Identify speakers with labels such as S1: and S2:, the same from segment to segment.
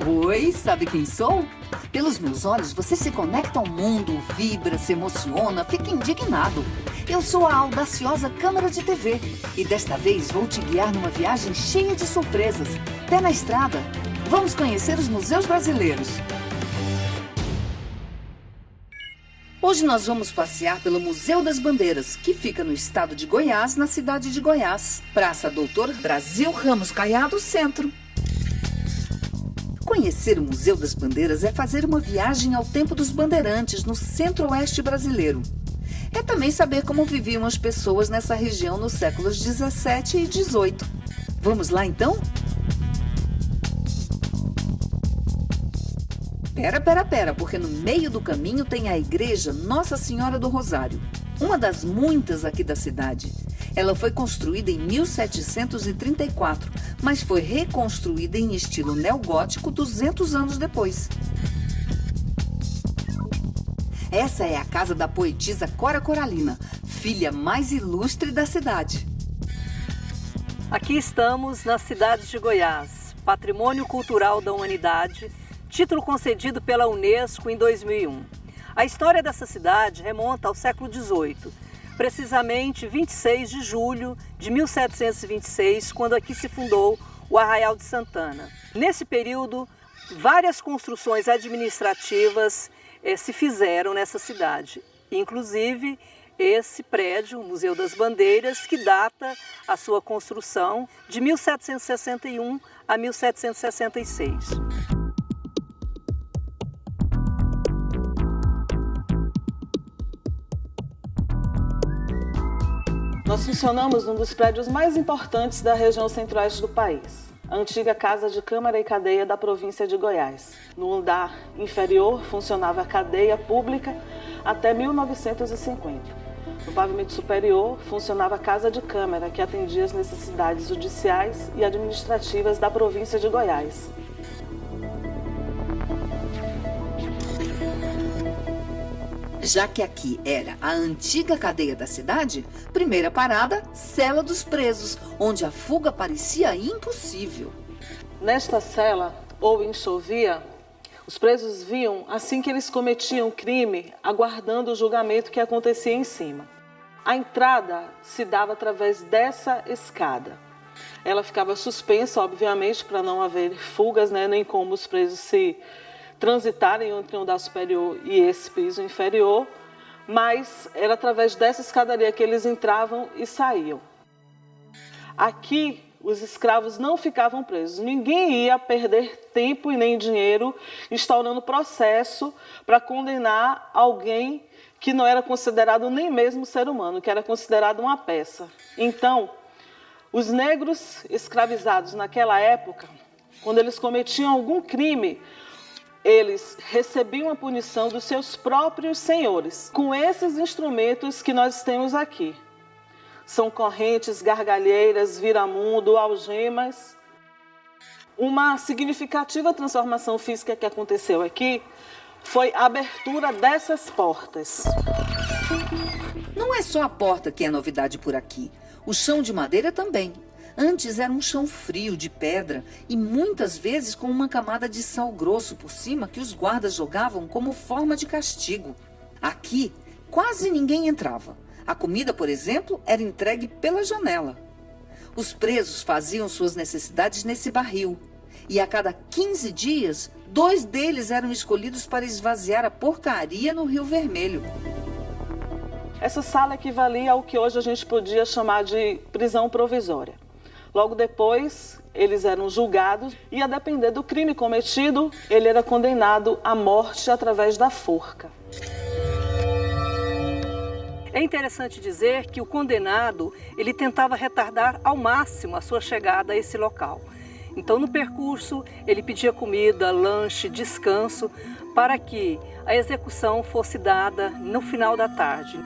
S1: Oi, sabe quem sou? Pelos meus olhos, você se conecta ao mundo, vibra, se emociona, fica indignado. Eu sou a audaciosa câmera de TV e desta vez vou te guiar numa viagem cheia de surpresas. Pé na estrada. Vamos conhecer os museus brasileiros. Hoje nós vamos passear pelo Museu das Bandeiras, que fica no estado de Goiás, na cidade de Goiás. Praça Doutor Brasil Ramos Caiado, Centro. Conhecer o Museu das Bandeiras é fazer uma viagem ao tempo dos bandeirantes no centro-oeste brasileiro. É também saber como viviam as pessoas nessa região nos séculos 17 e 18. Vamos lá então? Pera, porque no meio do caminho tem a igreja Nossa Senhora do Rosário, uma das muitas aqui da cidade. Ela foi construída em 1734, mas foi reconstruída em estilo neogótico 200 anos depois. Essa é a casa da poetisa Cora Coralina, filha mais ilustre da cidade.
S2: Aqui estamos na cidade de Goiás, Patrimônio Cultural da Humanidade, título concedido pela Unesco em 2001. A história dessa cidade remonta ao século XVIII, precisamente 26 de julho de 1726, quando aqui se fundou o Arraial de Santana. Nesse período, várias construções administrativas se fizeram nessa cidade, inclusive esse prédio, o Museu das Bandeiras, que data a sua construção de 1761 a 1766.
S3: Nós funcionamos num dos prédios mais importantes da região centro-oeste do país, a antiga Casa de Câmara e Cadeia da província de Goiás. No andar inferior funcionava a cadeia pública até 1950. No pavimento superior funcionava a Casa de Câmara, que atendia as necessidades judiciais e administrativas da província de Goiás.
S1: Já que aqui era a antiga cadeia da cidade, primeira parada, cela dos presos, onde a fuga parecia impossível.
S3: Nesta cela, ou em chovia, os presos viam assim que eles cometiam crime, aguardando o julgamento que acontecia em cima. A entrada se dava através dessa escada. Ela ficava suspensa, obviamente, para não haver fugas, nem como os presos se transitarem entre o andar superior e esse piso inferior, mas era através dessa escadaria que eles entravam e saíam. Aqui, os escravos não ficavam presos. Ninguém ia perder tempo e nem dinheiro instaurando processo para condenar alguém que não era considerado nem mesmo ser humano, que era considerado uma peça. Então, os negros escravizados naquela época, quando eles cometiam algum crime, eles recebiam a punição dos seus próprios senhores, com esses instrumentos que nós temos aqui. São correntes, gargalheiras, viramundo, algemas. Uma significativa transformação física que aconteceu aqui foi a abertura dessas portas.
S1: Não é só a porta que é novidade por aqui, o chão de madeira também. Antes era um chão frio, de pedra, e muitas vezes com uma camada de sal grosso por cima que os guardas jogavam como forma de castigo. Aqui, quase ninguém entrava. A comida, por exemplo, era entregue pela janela. Os presos faziam suas necessidades nesse barril. E a cada 15 dias, 2 deles eram escolhidos para esvaziar a porcaria no Rio Vermelho.
S3: Essa sala equivalia ao que hoje a gente podia chamar de prisão provisória. Logo depois, eles eram julgados e, a depender do crime cometido, ele era condenado à morte através da forca.
S2: É interessante dizer que o condenado, ele tentava retardar ao máximo a sua chegada a esse local. Então, no percurso, ele pedia comida, lanche, descanso, para que a execução fosse dada no final da tarde.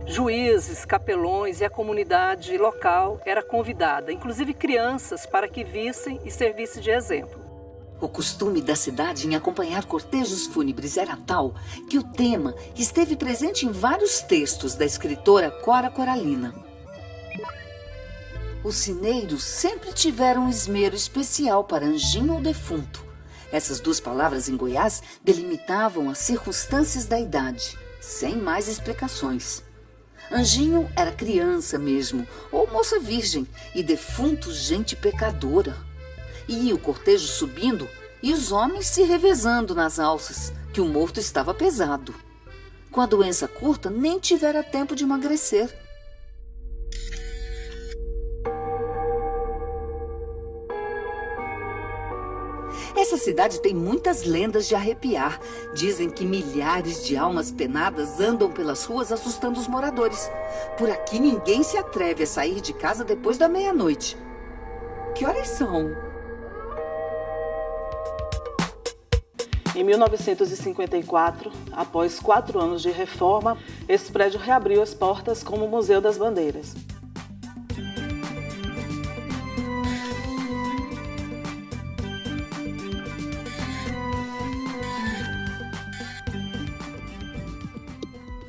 S2: Juízes, capelões e a comunidade local era convidada, inclusive crianças, para que vissem e servissem de exemplo.
S1: O costume da cidade em acompanhar cortejos fúnebres era tal que o tema esteve presente em vários textos da escritora Cora Coralina. Os sineiros sempre tiveram um esmero especial para anjinho ou defunto. Essas duas palavras em Goiás delimitavam as circunstâncias da idade, sem mais explicações. Anjinho era criança mesmo, ou moça virgem, e defunto gente pecadora. E ia o cortejo subindo e os homens se revezando nas alças, que o morto estava pesado. Com a doença curta, nem tivera tempo de emagrecer. Essa cidade tem muitas lendas de arrepiar. Dizem que milhares de almas penadas andam pelas ruas assustando os moradores. Por aqui ninguém se atreve a sair de casa depois da meia-noite. Que horas são?
S3: Em 1954, após 4 anos de reforma, esse prédio reabriu as portas como Museu das Bandeiras.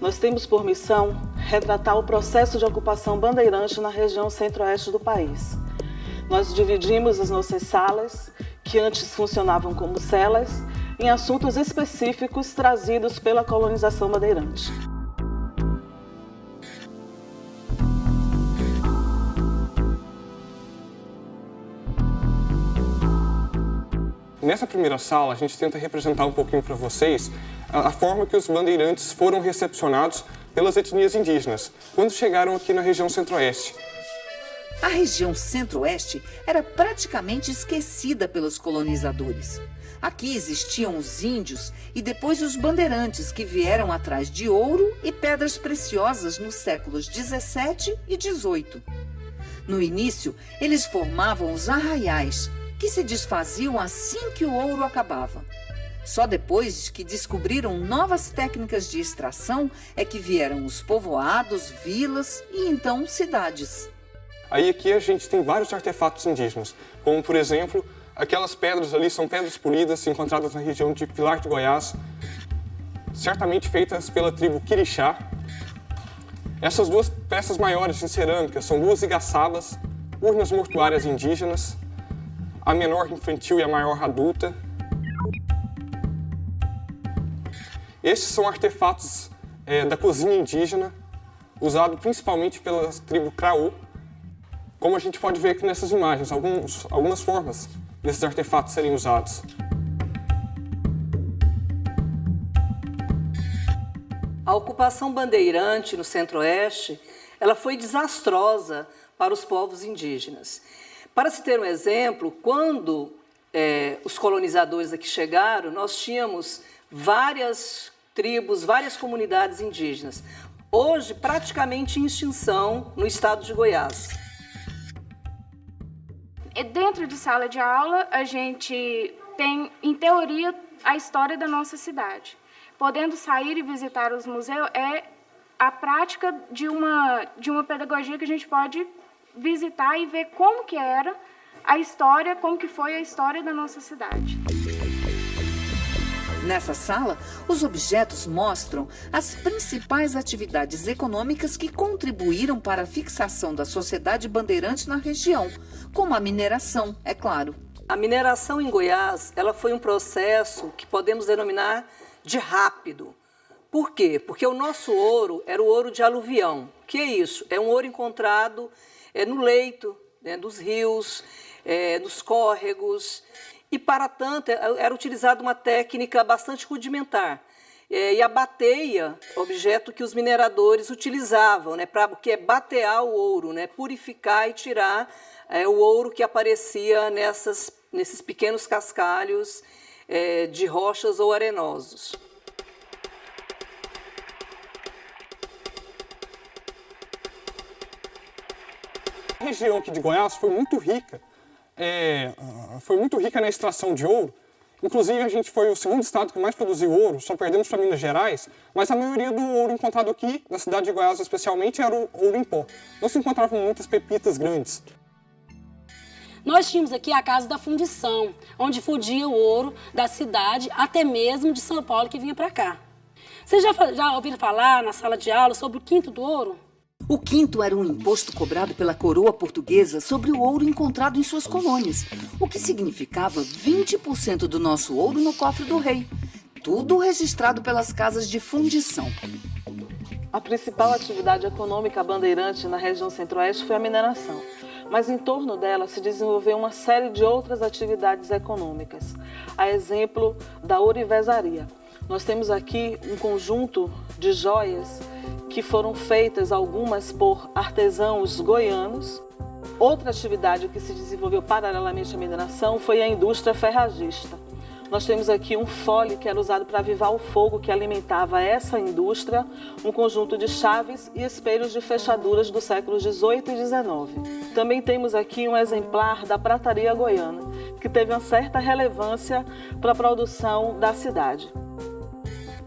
S3: Nós temos por missão retratar o processo de ocupação bandeirante na região centro-oeste do país. Nós dividimos as nossas salas, que antes funcionavam como celas, em assuntos específicos trazidos pela colonização bandeirante.
S4: Nessa primeira sala, a gente tenta representar um pouquinho para vocês a forma que os bandeirantes foram recepcionados pelas etnias indígenas quando chegaram aqui na região centro-oeste.
S1: A região centro-oeste era praticamente esquecida pelos colonizadores. Aqui existiam os índios e depois os bandeirantes que vieram atrás de ouro e pedras preciosas nos séculos 17 e 18. No início, eles formavam os arraiais, que se desfaziam assim que o ouro acabava. Só depois que descobriram novas técnicas de extração é que vieram os povoados, vilas e então cidades.
S4: Aí aqui a gente tem vários artefatos indígenas, como por exemplo, aquelas pedras ali são pedras polidas encontradas na região de Pilar de Goiás, certamente feitas pela tribo Quirixá. Essas duas peças maiores em cerâmica são 2 igaçabas, urnas mortuárias indígenas, a menor infantil e a maior adulta. Estes são artefatos da cozinha indígena, usado principalmente pela tribo Craô. Como a gente pode ver aqui nessas imagens, algumas formas desses artefatos serem usados.
S2: A ocupação bandeirante no centro-oeste, ela foi desastrosa para os povos indígenas. Para se ter um exemplo, quando os colonizadores aqui chegaram, nós tínhamos várias tribos, várias comunidades indígenas. Hoje, praticamente em extinção no estado de Goiás.
S5: Dentro de sala de aula, a gente tem, em teoria, a história da nossa cidade. Podendo sair e visitar os museus é a prática de uma pedagogia que a gente pode visitar e ver como que era a história, como que foi a história da nossa cidade.
S1: Nessa sala, os objetos mostram as principais atividades econômicas que contribuíram para a fixação da sociedade bandeirante na região, como a mineração, é claro.
S2: A mineração em Goiás, ela foi um processo que podemos denominar de rápido. Por quê? Porque o nosso ouro era o ouro de aluvião. O que é isso? É um ouro encontrado no leito, dos rios, nos córregos. E, para tanto, era utilizada uma técnica bastante rudimentar. E a bateia, objeto que os mineradores utilizavam, que é batear o ouro, purificar e tirar o ouro que aparecia nesses pequenos cascalhos de rochas ou arenosos.
S4: A região aqui de Goiás foi muito rica na extração de ouro. Inclusive, a gente foi o segundo estado que mais produziu ouro, só perdemos para Minas Gerais, mas a maioria do ouro encontrado aqui, na cidade de Goiás especialmente, era o ouro em pó. Não se encontravam muitas pepitas grandes.
S6: Nós tínhamos aqui a Casa da Fundição, onde fundia o ouro da cidade, até mesmo de São Paulo, que vinha para cá. Vocês já ouviram falar na sala de aula sobre o Quinto do Ouro?
S1: O quinto era um imposto cobrado pela coroa portuguesa sobre o ouro encontrado em suas colônias, o que significava 20% do nosso ouro no cofre do rei. Tudo registrado pelas casas de fundição.
S3: A principal atividade econômica bandeirante na região centro-oeste foi a mineração, mas em torno dela se desenvolveu uma série de outras atividades econômicas, a exemplo da ourivesaria. Nós temos aqui um conjunto de joias que foram feitas algumas por artesãos goianos. Outra atividade que se desenvolveu paralelamente à mineração foi a indústria ferragista. Nós temos aqui um fole que era usado para avivar o fogo que alimentava essa indústria, um conjunto de chaves e espelhos de fechaduras dos séculos XVIII e XIX. Também temos aqui um exemplar da prataria goiana, que teve uma certa relevância para a produção da cidade.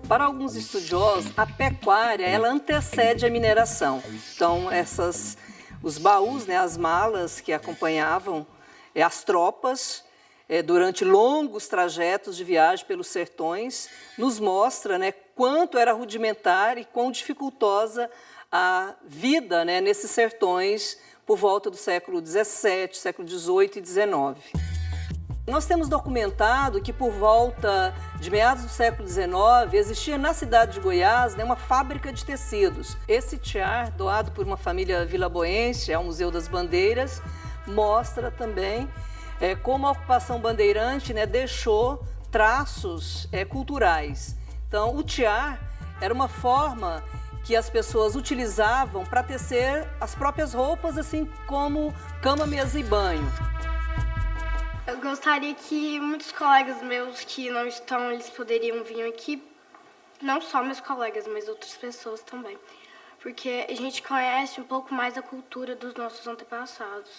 S2: Para alguns estudiosos, a pecuária ela antecede a mineração. Então, os baús, né, as malas que acompanhavam as tropas durante longos trajetos de viagem pelos sertões, nos mostra, né, quanto era rudimentar e quão dificultosa a vida, né, nesses sertões por volta do século XVII, século XVIII e XIX. Nós temos documentado que por volta de meados do século XIX existia na cidade de Goiás, né, uma fábrica de tecidos. Esse tiar, doado por uma família vilaboense ao Museu das Bandeiras, mostra também como a ocupação bandeirante, né, deixou traços culturais. Então, o tiar era uma forma que as pessoas utilizavam para tecer as próprias roupas, assim como cama, mesa e banho.
S7: Eu gostaria que muitos colegas meus que não estão, eles poderiam vir aqui, não só meus colegas, mas outras pessoas também, porque a gente conhece um pouco mais a cultura dos nossos antepassados.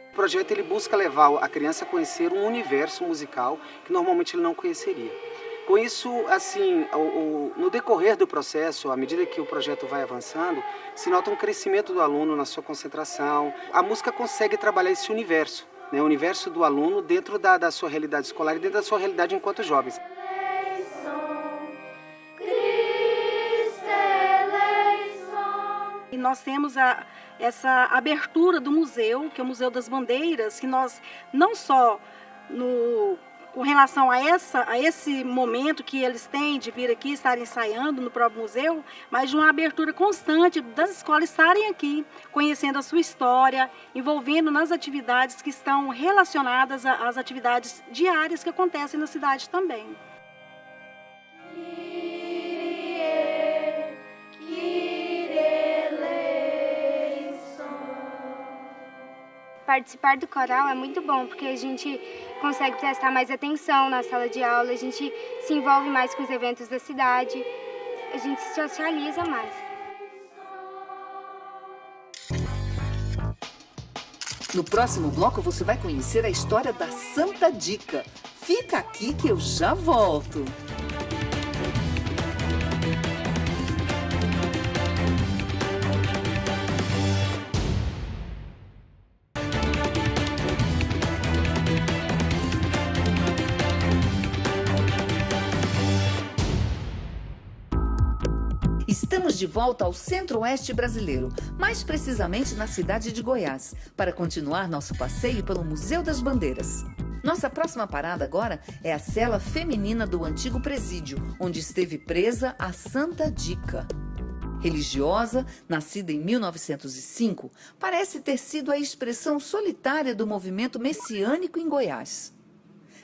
S8: O projeto ele busca levar a criança a conhecer um universo musical que normalmente ele não conheceria. Com isso, assim, no decorrer do processo, à medida que o projeto vai avançando, se nota um crescimento do aluno na sua concentração. A música consegue trabalhar esse universo, né, o universo do aluno dentro da sua realidade escolar e dentro da sua realidade enquanto jovens.
S9: E nós temos essa abertura do museu, que é o Museu das Bandeiras, que nós não só com relação a esse momento que eles têm de vir aqui, estar ensaiando no próprio museu, mas de uma abertura constante das escolas estarem aqui, conhecendo a sua história, envolvendo nas atividades que estão relacionadas às atividades diárias que acontecem na cidade também.
S7: Participar do coral é muito bom, porque a gente consegue prestar mais atenção na sala de aula, a gente se envolve mais com os eventos da cidade, a gente se socializa mais.
S1: No próximo bloco você vai conhecer a história da Santa Dica. Fica aqui que eu já volto. Estamos de volta ao centro-oeste brasileiro, mais precisamente na cidade de Goiás, para continuar nosso passeio pelo Museu das Bandeiras. Nossa próxima parada agora é a cela feminina do antigo presídio, onde esteve presa a Santa Dica. Religiosa, nascida em 1905, parece ter sido a expressão solitária do movimento messiânico em Goiás.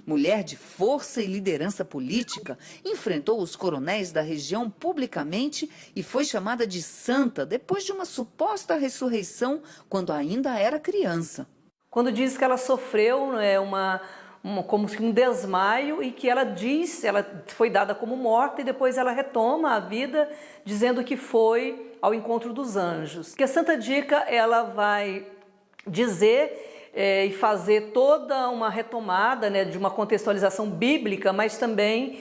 S1: Mulher de força e liderança política, enfrentou os coronéis da região publicamente e foi chamada de santa depois de uma suposta ressurreição quando ainda era criança.
S2: Quando diz que ela sofreu como um desmaio e que ela foi dada como morta e depois ela retoma a vida dizendo que foi ao encontro dos anjos. Que a Santa Dica ela vai dizer e fazer toda uma retomada, né, de uma contextualização bíblica, mas também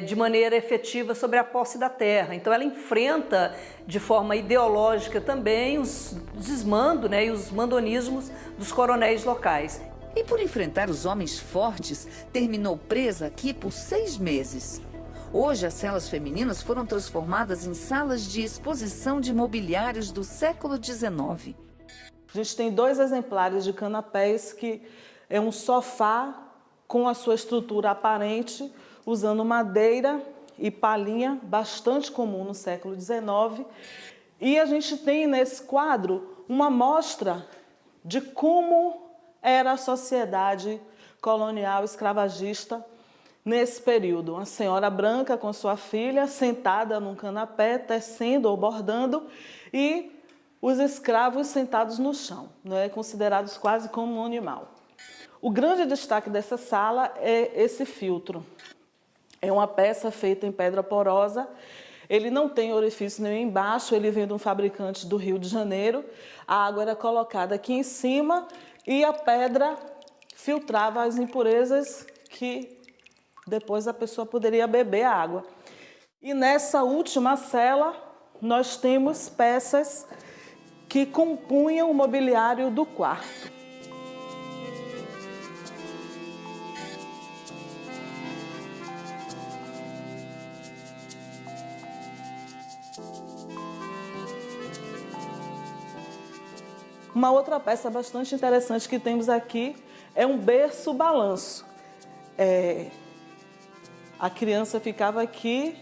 S2: de maneira efetiva sobre a posse da terra. Então ela enfrenta de forma ideológica também os desmandos, né, e os mandonismos dos coronéis locais.
S1: E por enfrentar os homens fortes, terminou presa aqui por 6 meses. Hoje, as celas femininas foram transformadas em salas de exposição de mobiliários do século XIX.
S3: A gente tem 2 exemplares de canapés, que é um sofá com a sua estrutura aparente, usando madeira e palhinha, bastante comum no século XIX. E a gente tem nesse quadro uma mostra de como era a sociedade colonial escravagista nesse período. Uma senhora branca com sua filha sentada num canapé, tecendo ou bordando, e os escravos sentados no chão, né, considerados quase como um animal. O grande destaque dessa sala é esse filtro. É uma peça feita em pedra porosa. Ele não tem orifício nenhum embaixo, ele vem de um fabricante do Rio de Janeiro. A água era colocada aqui em cima e a pedra filtrava as impurezas que depois a pessoa poderia beber a água. E nessa última cela, nós temos peças que compunham o mobiliário do quarto. Uma outra peça bastante interessante que temos aqui é um berço-balanço. A criança ficava aqui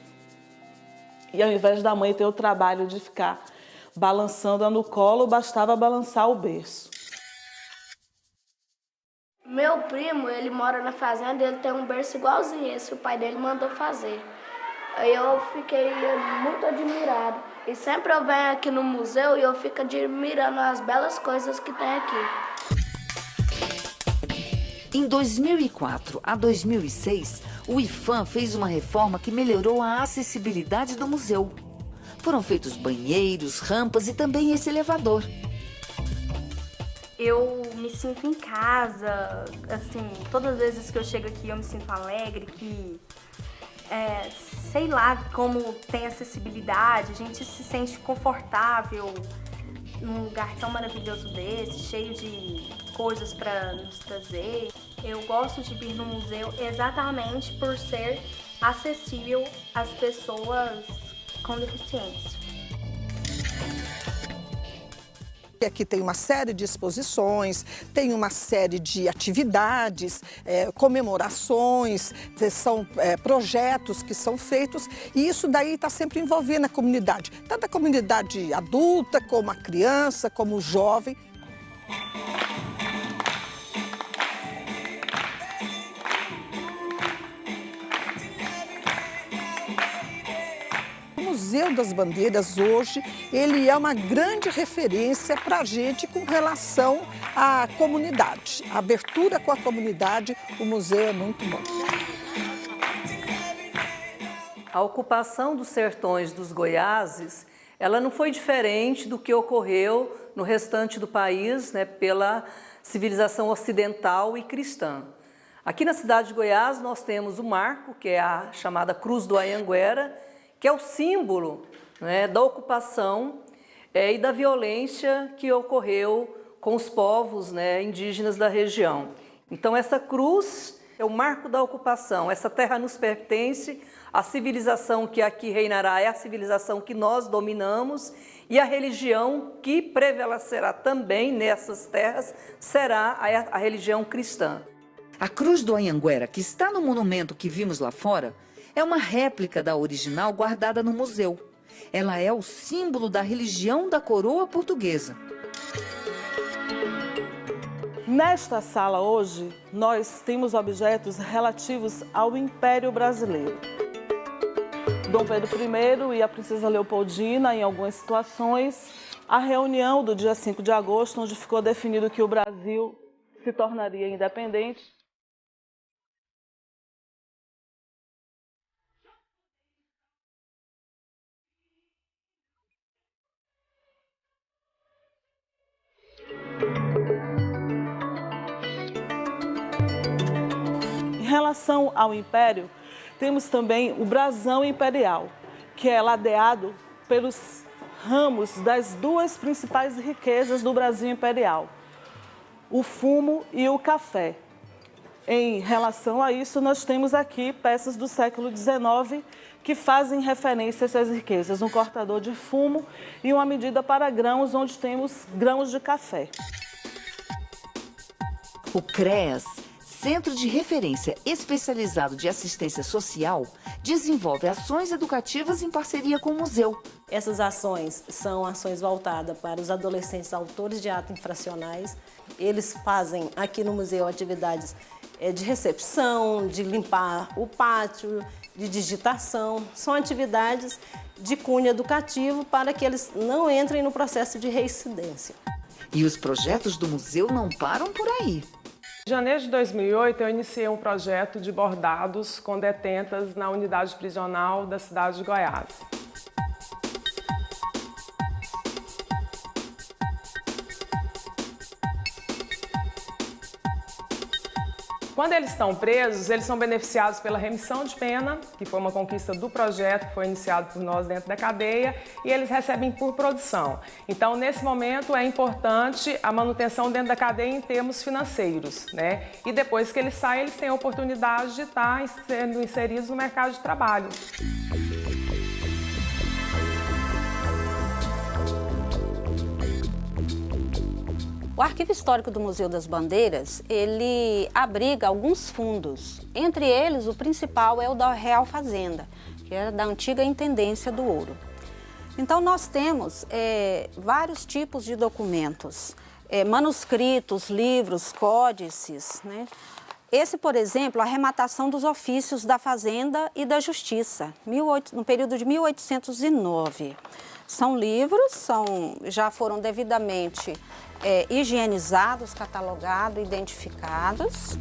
S3: e, ao invés da mãe ter o trabalho de ficar balançando-a no colo, bastava balançar o berço.
S7: Meu primo, ele mora na fazenda e ele tem um berço igualzinho esse, o pai dele mandou fazer. Aí eu fiquei muito admirado. E sempre eu venho aqui no museu e eu fico admirando as belas coisas que tem aqui.
S1: Em 2004 a 2006, o IPHAN fez uma reforma que melhorou a acessibilidade do museu. Foram feitos banheiros, rampas e também esse elevador.
S10: Eu me sinto em casa, assim, todas as vezes que eu chego aqui eu me sinto alegre, que, sei lá, como tem acessibilidade, a gente se sente confortável num lugar tão maravilhoso desse, cheio de coisas para nos trazer. Eu gosto de vir no museu exatamente por ser acessível às pessoas com deficiência.
S11: Aqui tem uma série de exposições, tem uma série de atividades, comemorações, são projetos que são feitos e isso daí está sempre envolvendo a comunidade, tanto a comunidade adulta, como a criança, como o jovem. O Museu das Bandeiras hoje, ele é uma grande referência para a gente com relação à comunidade. A abertura com a comunidade, o museu é muito bom.
S2: A ocupação dos sertões dos Goiáses, ela não foi diferente do que ocorreu no restante do país, né, pela civilização ocidental e cristã. Aqui na cidade de Goiás nós temos o marco, que é a chamada Cruz do Anhanguera, que é o símbolo, né, da ocupação e da violência que ocorreu com os povos, né, indígenas da região. Então essa cruz é o marco da ocupação, essa terra nos pertence, a civilização que aqui reinará é a civilização que nós dominamos e a religião que prevalecerá também nessas terras será a religião cristã.
S1: A Cruz do Anhanguera, que está no monumento que vimos lá fora, é uma réplica da original guardada no museu. Ela é o símbolo da religião da coroa portuguesa.
S3: Nesta sala hoje, nós temos objetos relativos ao Império Brasileiro. Dom Pedro I e a Princesa Leopoldina, em algumas situações, a reunião do dia 5 de agosto, onde ficou definido que o Brasil se tornaria independente. relação ao Império, temos também o brasão imperial, que é ladeado pelos ramos das duas principais riquezas do Brasil imperial, o fumo e o café. Em relação a isso, nós temos aqui peças do século XIX que fazem referência a essas riquezas, um cortador de fumo e uma medida para grãos, onde temos grãos de café.
S1: O CREAS, Centro de Referência Especializado de Assistência Social, desenvolve ações educativas em parceria com o museu.
S12: Essas ações são ações voltadas para os adolescentes autores de atos infracionais. Eles fazem aqui no museu atividades de recepção, de limpar o pátio, de digitação. São atividades de cunho educativo para que eles não entrem no processo de reincidência.
S1: E os projetos do museu não param por aí.
S3: Em janeiro de 2008, eu iniciei um projeto de bordados com detentas na unidade prisional da cidade de Goiás. Quando eles estão presos, eles são beneficiados pela remissão de pena, que foi uma conquista do projeto, que foi iniciado por nós dentro da cadeia, e eles recebem por produção. Então, nesse momento, é importante a manutenção dentro da cadeia em termos financeiros, né? E depois que eles saem, eles têm a oportunidade de estar sendo inseridos no mercado de trabalho.
S6: O Arquivo Histórico do Museu das Bandeiras, ele abriga alguns fundos. Entre eles, o principal é o da Real Fazenda, que era da antiga Intendência do Ouro. Então, nós temos vários tipos de documentos, manuscritos, livros, códices, né? Esse, por exemplo, a arrematação dos ofícios da Fazenda e da Justiça, no período de 1809. São livros, já foram devidamente higienizados, catalogados, identificados.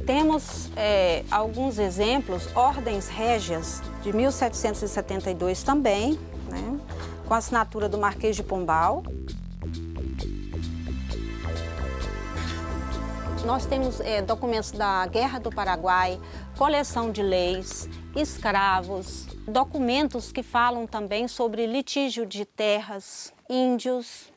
S6: Temos alguns exemplos, ordens régias de 1772 também, né, com a assinatura do Marquês de Pombal. Nós temos documentos da Guerra do Paraguai, coleção de leis, escravos, documentos que falam também sobre litígio de terras, índios.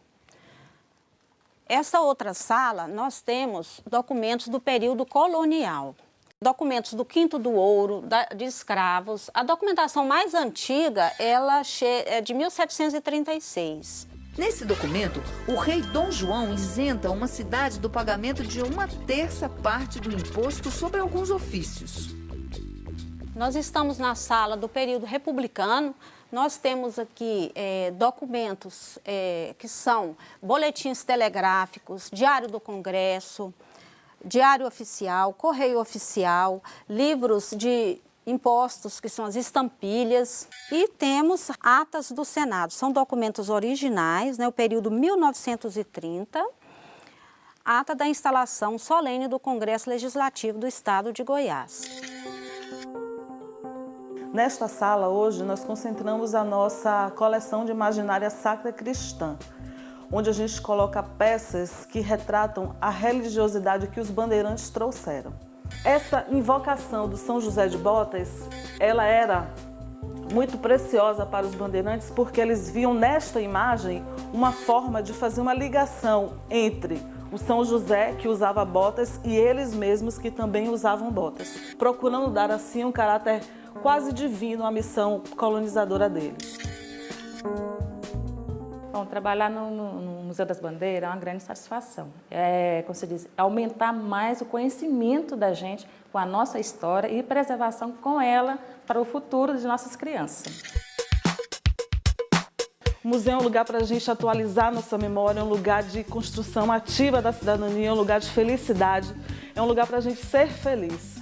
S6: Essa outra sala, nós temos documentos do período colonial, documentos do Quinto do Ouro, de escravos. A documentação mais antiga, ela é de 1736.
S1: Nesse documento, o rei Dom João isenta uma cidade do pagamento de 1/3 parte do imposto sobre alguns ofícios.
S6: Nós estamos na sala do período republicano. Nós temos aqui documentos que são boletins telegráficos, Diário do Congresso, Diário Oficial, Correio Oficial, livros de impostos, que são as estampilhas, e temos atas do Senado. São documentos originais, né, o período 1930, ata da instalação solene do Congresso Legislativo do Estado de Goiás.
S3: Nesta sala, hoje, nós concentramos a nossa coleção de imaginária sacra cristã, onde a gente coloca peças que retratam a religiosidade que os bandeirantes trouxeram. Essa invocação do São José de Botas, ela era muito preciosa para os bandeirantes porque eles viam nesta imagem uma forma de fazer uma ligação entre o São José, que usava botas, e eles mesmos, que também usavam botas, procurando dar assim um caráter quase divino à missão colonizadora deles.
S13: Bom, trabalhar no Museu das Bandeiras é uma grande satisfação. Como se diz, aumentar mais o conhecimento da gente com a nossa história e preservação com ela para o futuro de nossas crianças.
S3: O museu é um lugar para a gente atualizar nossa memória, é um lugar de construção ativa da cidadania, é um lugar de felicidade, é um lugar para a gente ser feliz.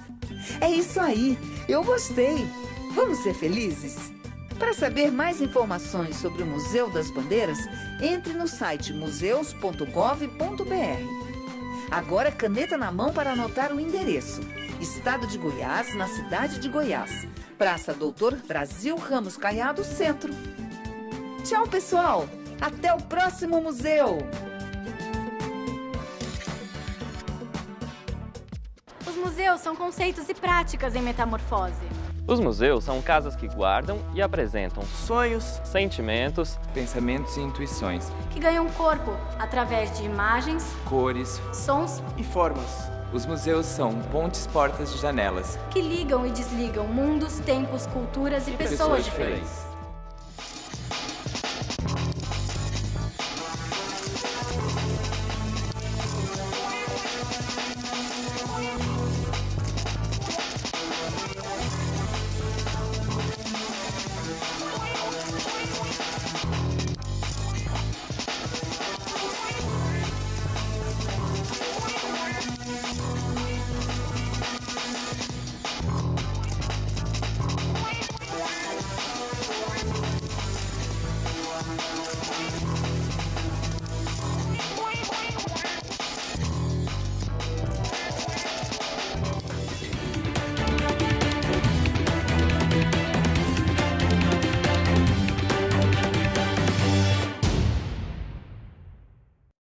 S1: É isso aí, eu gostei. Vamos ser felizes? Para saber mais informações sobre o Museu das Bandeiras, entre no site museus.gov.br. Agora, caneta na mão para anotar o endereço. Estado de Goiás, na cidade de Goiás. Praça Doutor Brasil Ramos Caiado, Centro. Tchau, pessoal! Até o próximo museu!
S14: Os museus são conceitos e práticas em metamorfose.
S15: Os museus são casas que guardam e apresentam
S16: sonhos,
S15: sentimentos,
S16: pensamentos e intuições
S14: que ganham corpo através de imagens,
S16: cores,
S14: sons
S16: e formas. Os museus são pontes, portas e janelas
S14: que ligam e desligam mundos, tempos, culturas e pessoas diferentes.